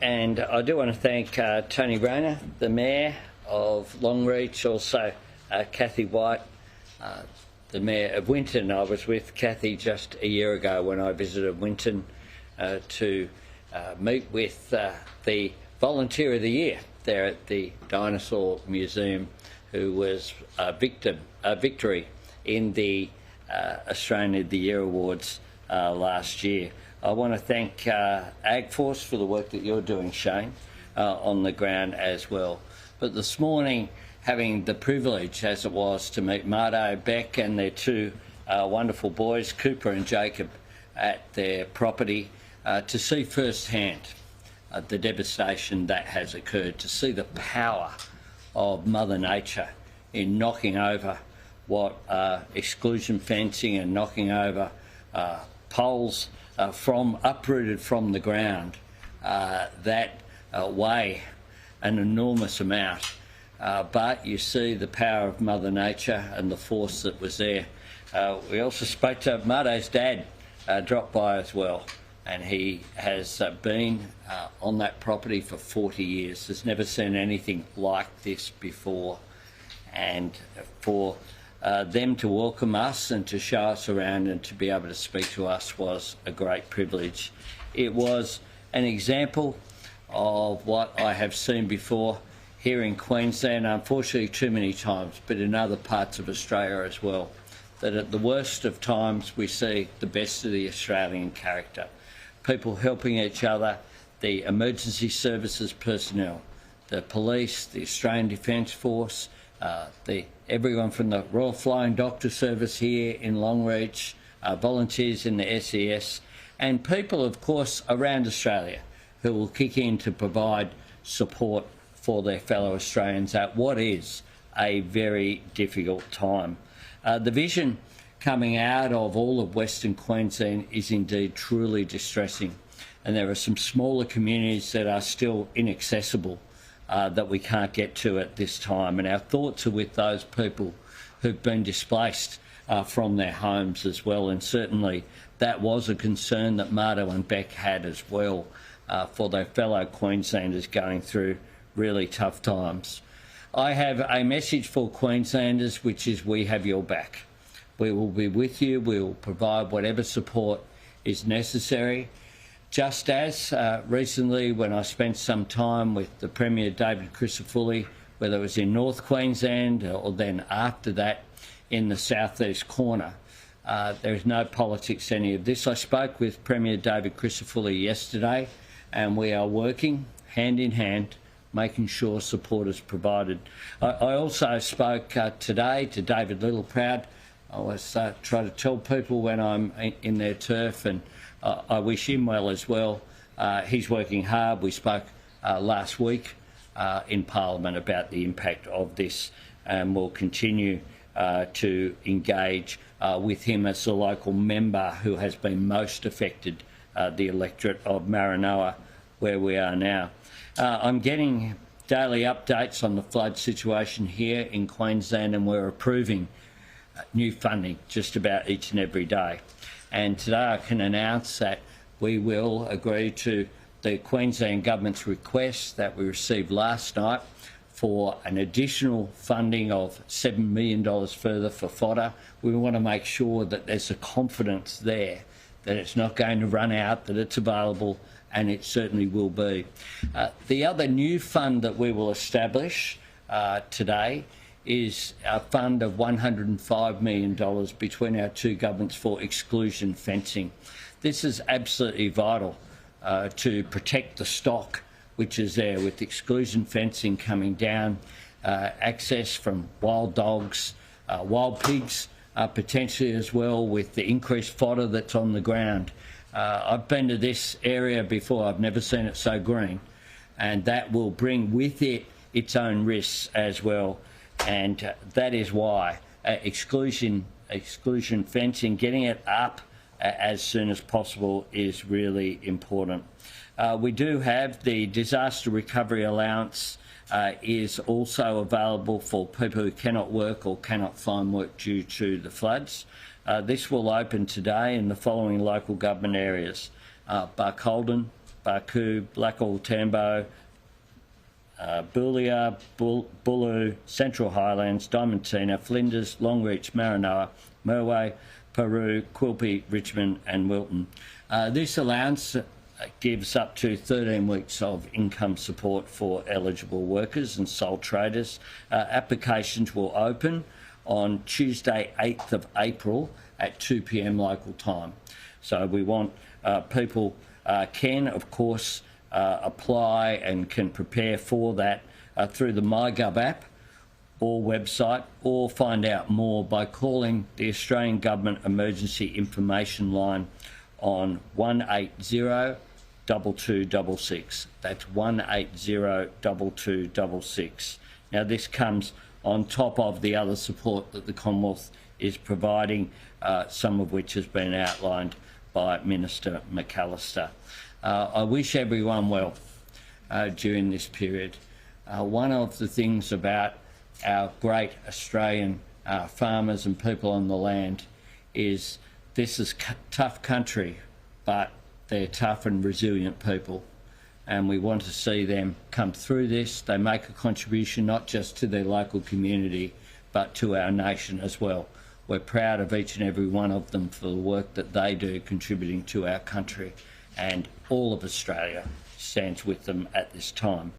And I do want to thank Tony Rayner, the Mayor of Longreach, also Cathy White, the Mayor of Winton. I was with Cathy just a year ago when I visited Winton to meet with the Volunteer of the Year there at the Dinosaur Museum, who was a victory in the Australian of the Year Awards last year. I want to thank AgForce for the work that you're doing, Shane, on the ground as well. But this morning, having the privilege, as it was, to meet Mardo, Beck and their two wonderful boys, Cooper and Jacob, at their property, to see firsthand the devastation that has occurred, to see the power of Mother Nature in knocking over what exclusion fencing and knocking over poles uprooted from the ground that weigh an enormous amount. But you see the power of Mother Nature and the force that was there. We also spoke to Mardo's dad, dropped by as well, and he has been on that property for 40 years. Has never seen anything like this before. And for them to welcome us and to show us around and to be able to speak to us was a great privilege. It was an example of what I have seen before here in Queensland, unfortunately too many times, but in other parts of Australia as well, that at the worst of times we see the best of the Australian character. People helping each other, the emergency services personnel, the police, the Australian Defence Force, everyone from the Royal Flying Doctor Service here in Longreach, volunteers in the SES, and people, of course, around Australia who will kick in to provide support for their fellow Australians at what is a very difficult time. The vision coming out of all of Western Queensland is indeed truly distressing, and there are some smaller communities that are still inaccessible that we can't get to at this time, and our thoughts are with those people who've been displaced from their homes as well, and certainly that was a concern that Mardo and Beck had as well for their fellow Queenslanders going through really tough times. I have a message for Queenslanders, which is we have your back. We will be with you. We will provide whatever support is necessary. Just as recently when I spent some time with the Premier David Crisafulli, whether it was in North Queensland or then after that in the southeast corner, there is no politics any of this. I spoke with Premier David Crisafulli yesterday, and we are working hand in hand, making sure support is provided. I also spoke today to David Littleproud. I always try to tell people when I'm in their turf, and I wish him well as well. He's working hard. We spoke last week in Parliament about the impact of this, and we'll continue to engage with him as the local member who has been most affected, the electorate of Maranoa, where we are now. I'm getting daily updates on the flood situation here in Queensland, and we're approving new funding just about each and every day. And today I can announce that we will agree to the Queensland Government's request that we received last night for an additional funding of $7 million further for fodder. We want to make sure that there's a confidence there that it's not going to run out, that it's available, and it certainly will be. The other new fund that we will establish today is a fund of $105 million between our two governments for exclusion fencing. This is absolutely vital to protect the stock which is there, with exclusion fencing coming down, access from wild dogs, wild pigs potentially as well, with the increased fodder that's on the ground. I've been to this area before. I've never seen it so green, and that will bring with it its own risks as well. And that is why exclusion fencing, getting it up as soon as possible, is really important. We do have the disaster recovery allowance is also available for people who cannot work or cannot find work due to the floods. This will open today in the following local government areas: Barcaldine, Barcoo, Blackall, Tambo, Boolia, Bulu, Central Highlands, Diamantina, Flinders, Longreach, Maranoa, Merway, Peru, Quilpie, Richmond and Wilton. This allowance gives up to 13 weeks of income support for eligible workers and sole traders. Applications will open on Tuesday 8th of April at 2 p.m. local time. So we want people can, of course, apply and can prepare for that through the MyGov app or website, or find out more by calling the Australian Government Emergency Information Line on 180-2266. That's 180-2266. Now this comes on top of the other support that the Commonwealth is providing, some of which has been outlined by Minister McAllister. I wish everyone well during this period. One of the things about our great Australian farmers and people on the land is this is tough country, but they're tough and resilient people, and we want to see them come through this. They make a contribution not just to their local community but to our nation as well. We're proud of each and every one of them for the work that they do contributing to our country, and all of Australia stands with them at this time.